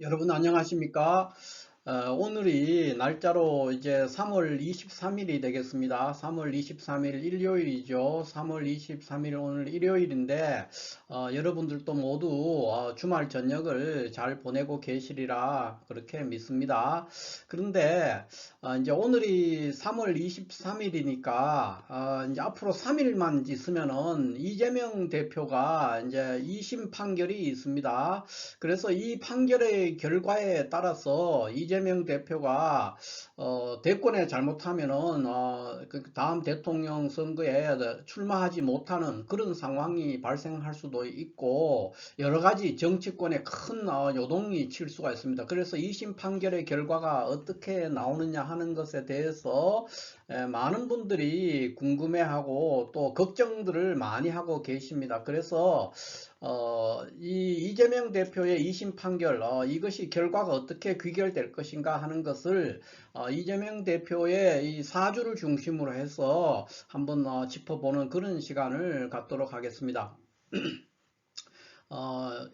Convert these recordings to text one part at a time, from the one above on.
여러분 안녕하십니까? 오늘이 날짜로 이제 3월 23일이 되겠습니다. 3월 23일 일요일이죠. 3월 23일 오늘 일요일인데 여러분들도 모두 주말 저녁을 잘 보내고 계시리라 그렇게 믿습니다. 그런데 이제 오늘이 3월 23일이니까 이제 앞으로 3일만 있으면은 이재명 대표가 이제 2심 판결이 있습니다. 그래서 이 판결의 결과에 따라서 이재명 대표가 대권에 잘못하면은 그 다음 대통령 선거에 출마하지 못하는 그런 상황이 발생할 수도 있고 여러 가지 정치권에 큰 요동이 칠 수가 있습니다. 그래서 2심 판결의 결과가 어떻게 나오느냐 하는 것에 대해서 많은 분들이 궁금해하고 또 걱정들을 많이 하고 계십니다. 그래서 이 이재명 대표의 2심 판결, 이것이 결과가 어떻게 귀결될 것인가 하는 것을 이재명 대표의 이 사주를 중심으로 해서 한번 짚어보는 그런 시간을 갖도록 하겠습니다.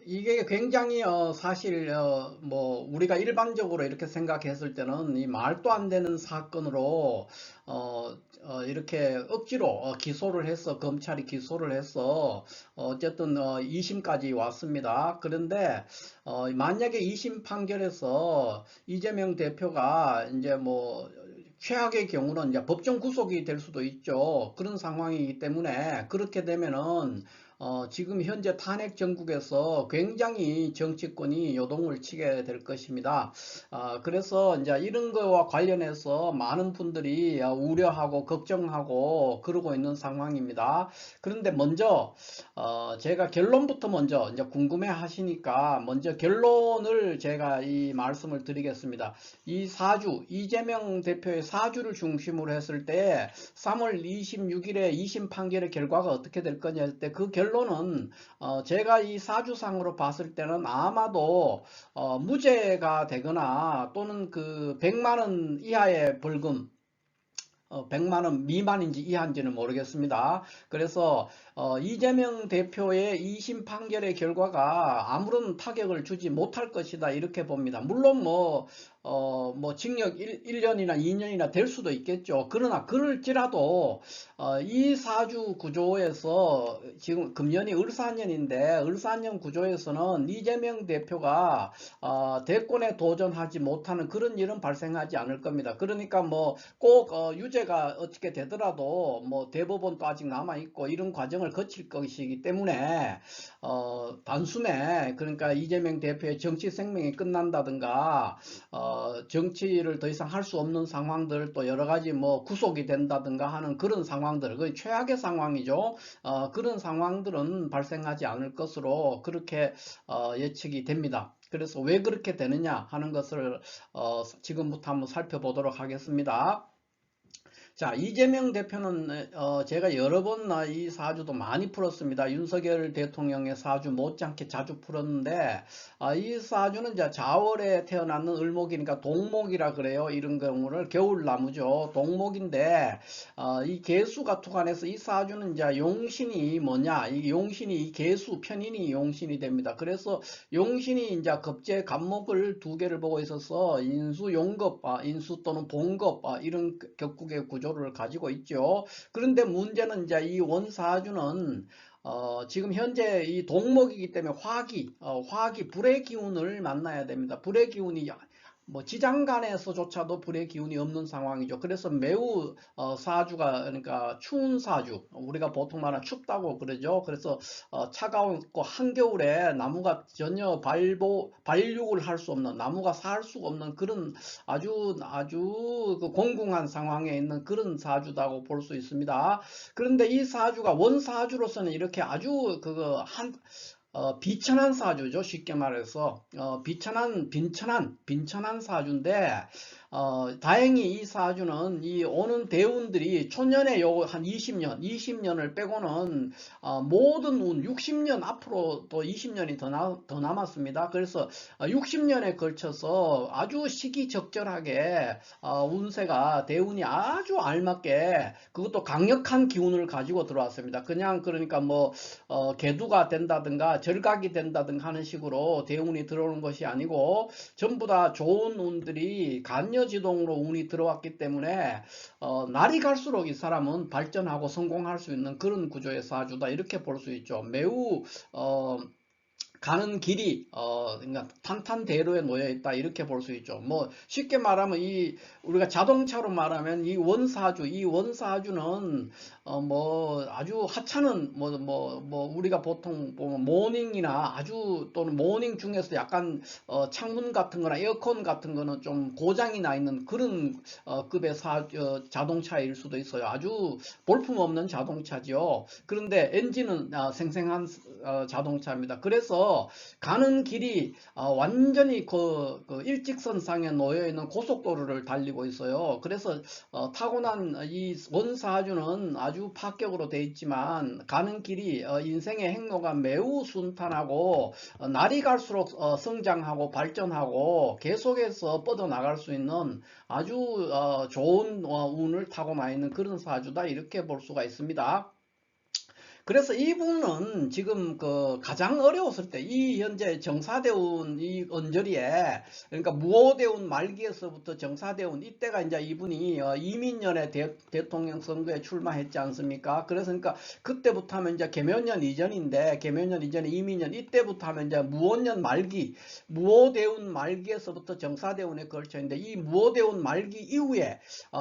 이게 굉장히 사실 뭐 우리가 일반적으로 이렇게 생각했을 때는 이 말도 안 되는 사건으로 이렇게 억지로 기소를 해서 검찰이 기소를 해서 어쨌든 2심까지 왔습니다. 그런데 만약에 2심 판결에서 이재명 대표가 이제 뭐 최악의 경우는 이제 법정 구속이 될 수도 있죠. 그런 상황이기 때문에 그렇게 되면은 지금 현재 탄핵 정국에서 굉장히 정치권이 요동을 치게 될 것입니다. 그래서 이제 이런 거와 관련해서 많은 분들이 우려하고 걱정하고 그러고 있는 상황입니다. 그런데 먼저 제가 결론부터 먼저 이제 궁금해 하시니까 먼저 결론을 제가 이 말씀을 드리겠습니다. 이 사주, 이재명 대표의 사주를 중심으로 했을 때 3월 26일에 2심 판결의 결과가 어떻게 될 거냐 할 때 그 결론은 제가 이 사주상으로 봤을 때는 아마도 무죄가 되거나 또는 그 100만 원 이하의 벌금 100만 원 미만인지 이하인지는 모르겠습니다. 그래서 이재명 대표의 2심 판결의 결과가 아무런 타격을 주지 못할 것이다 이렇게 봅니다. 물론 뭐 징역 1년이나 2년이나 될 수도 있겠죠. 그러나 그럴지라도 이 사주 구조에서 지금 금년이 을사년인데 을사년 구조에서는 이재명 대표가 대권에 도전하지 못하는 그런 일은 발생하지 않을 겁니다. 그러니까 뭐 꼭 유죄가 어떻게 되더라도 뭐 대법원도 아직 남아 있고 이런 과정을 거칠 것이기 때문에 단숨에 그러니까 이재명 대표의 정치 생명이 끝난다든가 정치를 더 이상 할 수 없는 상황들 또 여러 가지 뭐 구속이 된다든가 하는 그런 상황들 그 최악의 상황이죠. 그런 상황들은 발생하지 않을 것으로 그렇게 예측이 됩니다. 그래서 왜 그렇게 되느냐 하는 것을 지금부터 한번 살펴보도록 하겠습니다. 자, 이재명 대표는 제가 여러 번 이 사주도 많이 풀었습니다. 윤석열 대통령의 사주 못지않게 자주 풀었는데 이 사주는 이제 자월에 태어났는 을목이니까 동목이라 그래요. 이런 경우를 겨울나무죠. 동목인데 이 개수가 투관해서 이 사주는 이제 용신이 뭐냐? 이 용신이 이 개수 편인이 용신이 됩니다. 그래서 용신이 이제 겁재 간목을 두 개를 보고 있어서 인수 용겁, 인수 또는 봉겁 이런 격국의 구조를 가지고 있죠. 그런데 문제는 이제 이 원사주는 지금 현재 이 동목이기 때문에 화기 불의 기운을 만나야 됩니다. 불의 기운이 뭐 지장간에서조차도 불의 기운이 없는 상황이죠. 그래서 매우 사주가 그러니까 추운 사주 우리가 보통 말하는 춥다고 그러죠. 그래서 차가웠고 한겨울에 나무가 전혀 발육을 할 수 없는 나무가 살 수가 없는 그런 아주 그 공공한 상황에 있는 그런 사주다고 볼 수 있습니다. 그런데 이 사주가 원사주로서는 이렇게 아주 그거 비천한 사주죠. 쉽게 말해서 빈천한 사주인데 다행히 이 사주는 이 오는 대운들이 초년에 요 한 20년을 빼고는 모든 운 60년 앞으로 또 20년이 더 남았습니다. 그래서 60년에 걸쳐서 아주 시기적절하게 운세가 대운이 아주 알맞게 그것도 강력한 기운을 가지고 들어왔습니다. 그냥 그러니까 뭐 개두가 된다든가 절각이 된다든가 하는 식으로 대운이 들어오는 것이 아니고 전부 다 좋은 운들이 간여지동으로 운이 들어왔기 때문에 날이 갈수록 이 사람은 발전하고 성공할 수 있는 그런 구조의 사주다 이렇게 볼 수 있죠. 매우 가는 길이 그러니까 탄탄대로에 놓여 있다 이렇게 볼 수 있죠. 뭐 쉽게 말하면 이 우리가 자동차로 말하면 이 원사주는 뭐 아주 하찮은 뭐 우리가 보통 보면 모닝이나 아주 또는 모닝 중에서 약간 창문 같은 거나 에어컨 같은 거는 좀 고장이 나 있는 그런 급의 자동차일 수도 있어요. 아주 볼품없는 자동차죠. 그런데 엔진은 생생한 자동차입니다. 그래서 가는 길이 완전히 그 일직선상에 놓여 있는 고속도로를 달리고 있어요. 그래서 타고난 이 원사주는 아주 파격으로 되어 있지만 가는 길이 인생의 행로가 매우 순탄하고 날이 갈수록 성장하고 발전하고 계속해서 뻗어나갈 수 있는 아주 좋은 운을 타고나 있는 그런 사주다 이렇게 볼 수가 있습니다. 그래서 이분은 지금 그 가장 어려웠을 때 이 현재 정사대운 이 언저리에 그러니까 무오대운 말기에서부터 정사대운 이때가 이제 이분이 이민년에 대통령 선거에 출마했지 않습니까? 그래서 그러니까 그때부터 하면 이제 계묘년 이전인데 계묘년 이전에 이민년 이때부터 하면 이제 무오년 말기 무오대운 말기에서부터 정사대운에 걸쳐 있는데 이 무오대운 말기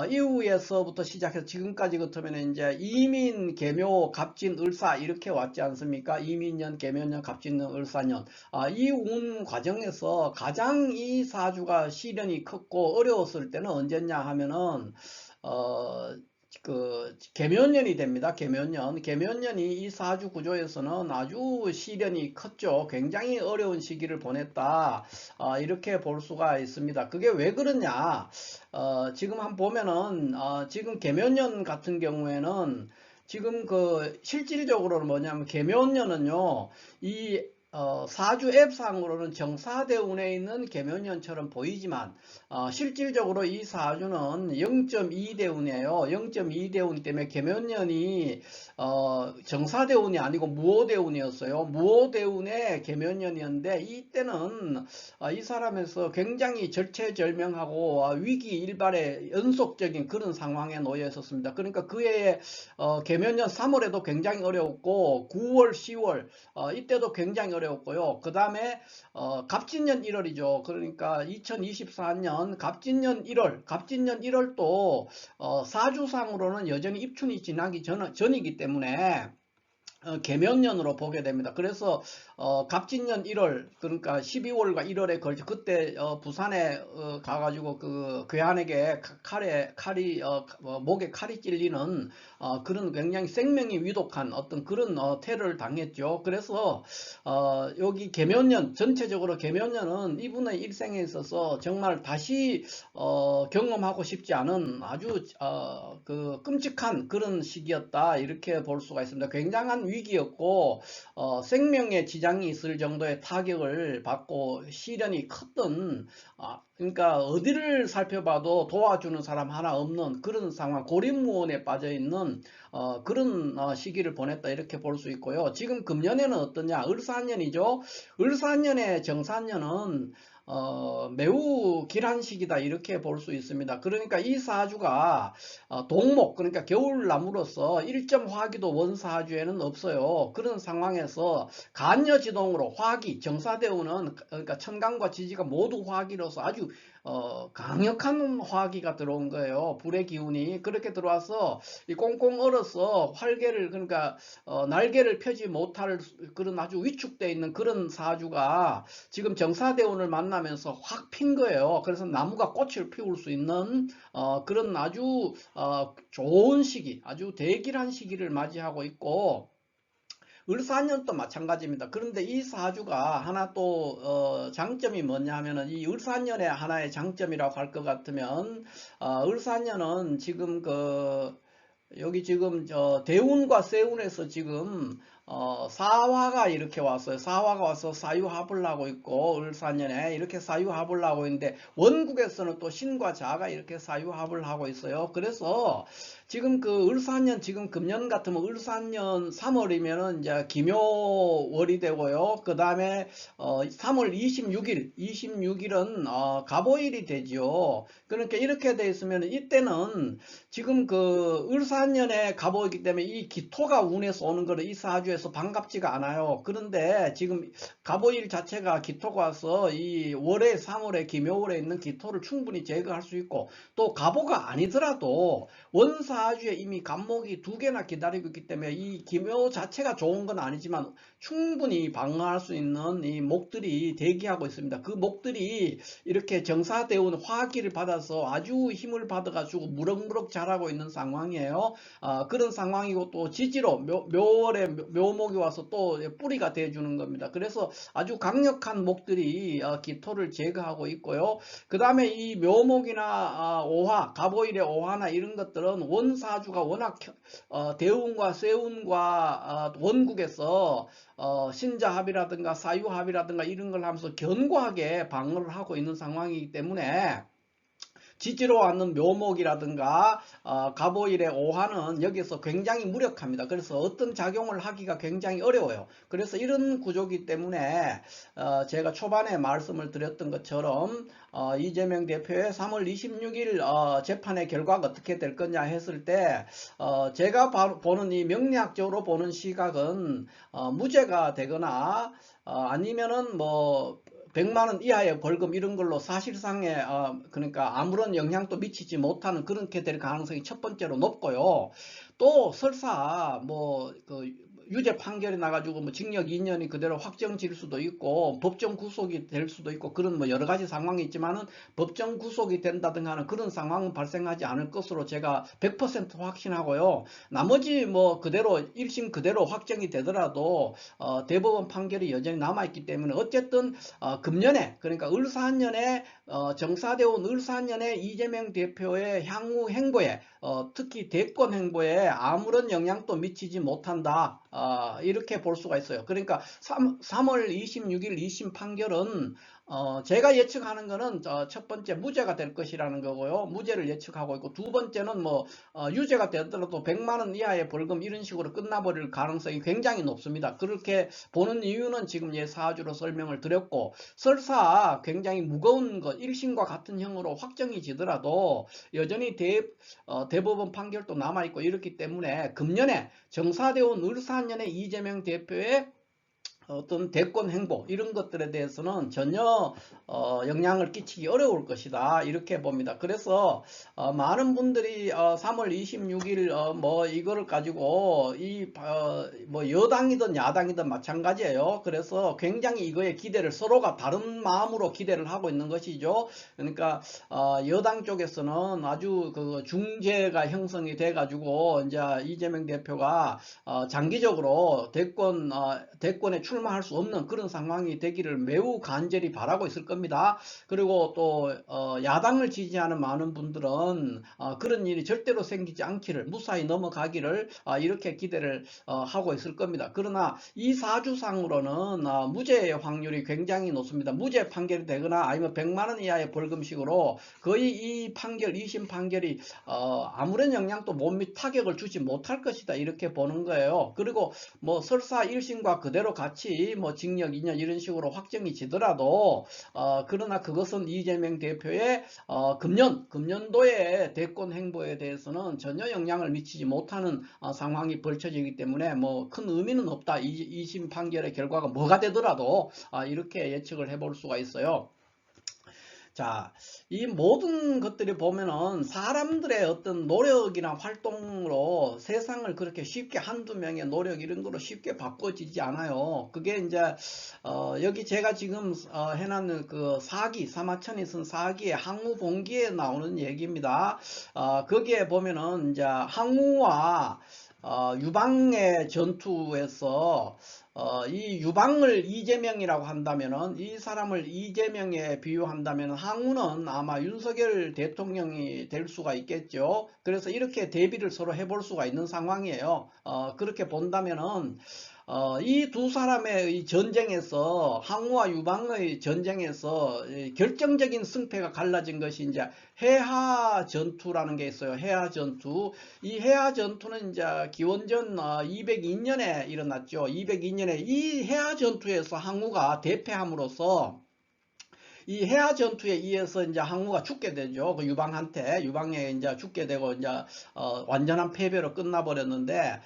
이후에서부터 시작해서 지금까지 같으면 이제 이민 계묘 갑진 을 이렇게 왔지 않습니까? 이민년, 계묘년, 갑진년, 을사년. 이 운 과정에서 가장 이 사주가 시련이 컸고 어려웠을 때는 언제냐 하면은 그 계묘년이 됩니다. 계묘년이 이 사주 구조에서는 아주 시련이 컸죠. 굉장히 어려운 시기를 보냈다. 이렇게 볼 수가 있습니다. 그게 왜 그러냐? 지금 한번 보면은 지금 계묘년 같은 경우에는 지금 그 실질적으로는 뭐냐면 계묘년은요 이 사주 앱상으로는 정사대운에 있는 계묘년처럼 보이지만 실질적으로 이 사주는 0.2대운이에요. 0.2대운 때문에 계묘년이 정사대운이 아니고 무오대운이었어요. 무오대운의 계묘년이었는데 이때는 이 사람에서 굉장히 절체절명하고 위기일발의 연속적인 그런 상황에 놓여 있었습니다. 그러니까 그 해에 계묘년 3월에도 굉장히 어려웠고 9월, 10월 이때도 굉장히 어려웠고요. 그 다음에 갑진년 1월이죠. 그러니까 2024년 갑진년 1월도 사주상으로는 여전히 입춘이 지나기 전이기 때문에 계명년으로 보게 됩니다. 그래서 갑진년 1월 그러니까 12월과 1월에 걸쳐 그때 부산에 가가지고 그 괴한에게 목에 칼이 찔리는 그런 굉장히 생명이 위독한 어떤 그런 테러를 당했죠. 그래서 여기 계묘년 전체적으로 계묘년은 이분의 일생에 있어서 정말 다시 경험하고 싶지 않은 아주 그 끔찍한 그런 시기였다 이렇게 볼 수가 있습니다. 굉장한 위기였고 생명에 지장이 있을 정도의 타격을 받고 시련이 컸던 그러니까 어디를 살펴봐도 도와주는 사람 하나 없는 그런 상황 고립무원에 빠져있는 그런 시기를 보냈다 이렇게 볼 수 있고요. 지금 금년에는 어떠냐? 을사년이죠. 을사년의 정사년은 매우 길한 시기다 이렇게 볼 수 있습니다. 그러니까 이 사주가 동목 그러니까 겨울나무로서 1점 화기도 원사주에는 없어요. 그런 상황에서 간여지동으로 화기 정사대운은 그러니까 천간과 지지가 모두 화기로서 아주 강력한 화기가 들어온 거예요. 불의 기운이 그렇게 들어와서 이 꽁꽁 얼어서 활개를 그러니까 날개를 펴지 못할 그런 아주 위축되어 있는 그런 사주가 지금 정사대운을 만나면서 확 핀 거예요. 그래서 나무가 꽃을 피울 수 있는 그런 아주 좋은 시기, 아주 대길한 시기를 맞이하고 있고 을사년도 마찬가지입니다. 그런데 이 사주가 하나 또 장점이 뭐냐 하면은 이 을사년의 하나의 장점이라고 할 것 같으면 을사년은 지금 여기 지금 대운과 세운에서 지금 사화가 이렇게 왔어요. 사화가 와서 사유합을 하고 있고 을사년에 이렇게 사유합을 하고 있는데 원국에서는 또 신과 자가 이렇게 사유합을 하고 있어요. 그래서 지금 을사년 지금 금년 같으면 을사년 3월이면은 이제 기묘월이 되고요. 그 다음에 3월 26일은 갑오일이 되지요. 그러니까 이렇게 돼 있으면 이때는 지금 을사년에 갑오이기 때문에 이 기토가 운에서 오는 거는 이 사주에서 반갑지가 않아요. 그런데 지금 갑오일 자체가 기토가 와서 이 월에 3월에 기묘월에 있는 기토를 충분히 제거할 수 있고 또 갑오가 아니더라도 원사주에 이미 갑목이 2개나 기다리고 있기 때문에 이 기묘 자체가 좋은 건 아니지만 충분히 방어할 수 있는 이 목들이 대기하고 있습니다. 그 목들이 이렇게 정사대운 화기를 받아서 아주 힘을 받아가지고 무럭무럭 자라고 있는 상황이에요. 그런 상황이고 또 지지로 묘월에 묘목이 와서 또 뿌리가 돼주는 겁니다. 그래서 아주 강력한 목들이 기토를 제거하고 있고요. 그 다음에 이 묘목이나 오화, 갑오일의 오화나 이런 것들은 원사주가 워낙 대운과 세운과 원국에서 신자합이라든가 사유합이라든가 이런 걸 하면서 견고하게 방어를 하고 있는 상황이기 때문에 지지로 왔는 묘목이라든가 갑오일의 오화는 여기서 굉장히 무력합니다. 그래서 어떤 작용을 하기가 굉장히 어려워요. 그래서 이런 구조기 때문에 제가 초반에 말씀을 드렸던 것처럼 이재명 대표의 3월 26일 재판의 결과가 어떻게 될 거냐 했을 때 제가 보는 이 명리학적으로 보는 시각은 무죄가 되거나 아니면은 뭐 100만원 이하의 벌금 이런 걸로 사실상의 그러니까 아무런 영향도 미치지 못하는 그렇게 될 가능성이 첫 번째로 높고요. 또 설사 유죄 판결이 나가지고 징역 2년이 그대로 확정질 수도 있고 법정 구속이 될 수도 있고 그런 여러 가지 상황이 있지만은 법정 구속이 된다든가 하는 그런 상황은 발생하지 않을 것으로 제가 100% 확신하고요. 나머지 그대로 1심 그대로 확정이 되더라도 대법원 판결이 여전히 남아있기 때문에 어쨌든 금년에 그러니까 을사년에 정사대운 을사년에 이재명 대표의 향후 행보에 특히 대권 행보에 아무런 영향도 미치지 못한다. 이렇게 볼 수가 있어요. 그러니까 3월 26일 2심 판결은 제가 예측하는 거는 첫 번째 무죄가 될 것이라는 거고요. 무죄를 예측하고 있고 두 번째는 유죄가 되더라도 100만원 이하의 벌금 이런 식으로 끝나버릴 가능성이 굉장히 높습니다. 그렇게 보는 이유는 지금 사주로 설명을 드렸고 설사 굉장히 무거운 것 1심과 같은 형으로 확정이 지더라도 여전히 대법원 판결도 남아있고 이렇기 때문에 금년에 정사대운 을사년에 이재명 대표의 어떤 대권 행보 이런 것들에 대해서는 전혀 영향을 끼치기 어려울 것이다 이렇게 봅니다. 그래서 많은 분들이 3월 26일 이거를 가지고 여당이든 야당이든 마찬가지예요. 그래서 굉장히 이거에 기대를 서로가 다른 마음으로 기대를 하고 있는 것이죠. 그러니까 여당 쪽에서는 아주 중재가 형성이 돼 가지고 이제 이재명 대표가 장기적으로 대권에 출마할 수 없는 그런 상황이 되기를 매우 간절히 바라고 있을 겁니다. 그리고 또 야당을 지지하는 많은 분들은 그런 일이 절대로 생기지 않기를 무사히 넘어가기를 이렇게 기대를 하고 있을 겁니다. 그러나 이 사주상으로는 무죄의 확률이 굉장히 높습니다. 무죄 판결이 되거나 아니면 100만원 이하의 벌금식으로 거의 이 판결 2심 판결이 아무런 영향도 못 및 타격을 주지 못할 것이다 이렇게 보는 거예요. 그리고 설사 1심과 그대로 같이 징역 2년 이런 식으로 확정이 지더라도 그러나 그것은 이재명 대표의 금년도의 대권 행보에 대해서는 전혀 영향을 미치지 못하는 상황이 벌쳐지기 때문에 큰 의미는 없다. 2심 판결의 결과가 뭐가 되더라도 이렇게 예측을 해볼 수가 있어요. 자, 이 모든 것들이 보면은 사람들의 어떤 노력이나 활동으로 세상을 그렇게 쉽게 한두 명의 노력 이런 거로 쉽게 바꿔지지 않아요. 그게 이제 여기 제가 지금 해놨는 사기 사마천이 쓴 사기의 항우봉기에 나오는 얘기입니다. 거기에 보면은 이제 항우와 유방의 전투에서 이 유방을 이재명이라고 한다면은, 이 사람을 이재명에 비유한다면 항우는 아마 윤석열 대통령이 될 수가 있겠죠. 그래서 이렇게 대비를 서로 해볼 수가 있는 상황이에요. 그렇게 본다면은 이 두 사람의 이 전쟁에서, 항우와 유방의 전쟁에서 결정적인 승패가 갈라진 것이 이제 해하 전투라는 게 있어요. 해하 전투. 이 해하 전투는 이제 기원전 202년에 일어났죠. 202년에 이 해하 전투에서 항우가 대패함으로써, 이 해하 전투에 의해서 이제 항우가 죽게 되죠. 그 유방한테, 유방에 이제 죽게 되고 이제 완전한 패배로 끝나버렸는데,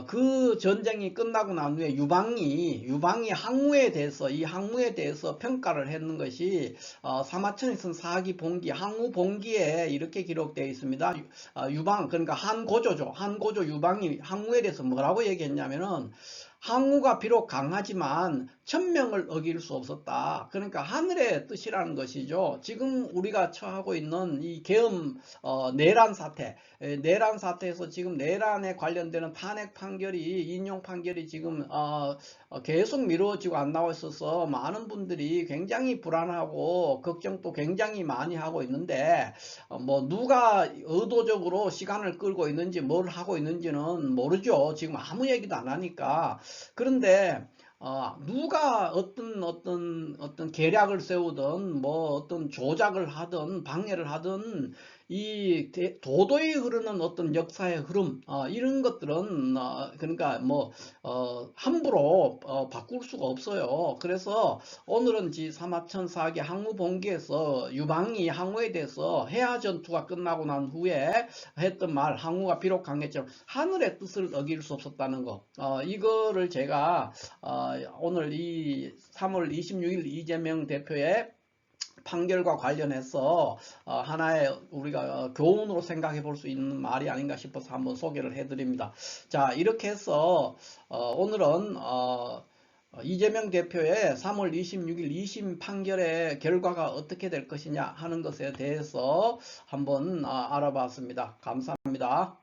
그 전쟁이 끝나고 난 후에 유방이 항우에 대해서, 이 항우에 대해서 평가를 했는 것이 사마천에선 사기 봉기, 항우 봉기에 이렇게 기록되어 있습니다. 유방, 그러니까 한고조죠. 한고조 유방이 항우에 대해서 뭐라고 얘기했냐면은, 항우가 비록 강하지만 천명을 어길 수 없었다. 그러니까 하늘의 뜻이라는 것이죠. 지금 우리가 처하고 있는 이 계엄 내란 사태, 내란 사태에서 지금 내란에 관련되는 탄핵 판결이, 인용 판결이 지금 계속 미루어지고 안 나와 있어서 많은 분들이 굉장히 불안하고 걱정도 굉장히 많이 하고 있는데, 뭐 누가 의도적으로 시간을 끌고 있는지 뭘 하고 있는지는 모르죠. 지금 아무 얘기도 안 하니까. 그런데 누가 어떤 계략을 세우든 뭐 어떤 조작을 하든 방해를 하든, 이 도도히 흐르는 어떤 역사의 흐름, 이런 것들은 그러니까 뭐 함부로 바꿀 수가 없어요. 그래서 오늘은 사마천 사기 항우 봉기에서 유방이 항우에 대해서 해하 전투가 끝나고 난 후에 했던 말, 항우가 비록 강했지만 하늘의 뜻을 어길 수 없었다는 거, 이거를 제가 오늘 이 3월 26일 이재명 대표의 판결과 관련해서 하나의 우리가 교훈으로 생각해 볼 수 있는 말이 아닌가 싶어서 한번 소개를 해 드립니다. 자, 이렇게 해서 오늘은 이재명 대표의 3월 26일 2심 판결의 결과가 어떻게 될 것이냐 하는 것에 대해서 한번 알아봤습니다. 감사합니다.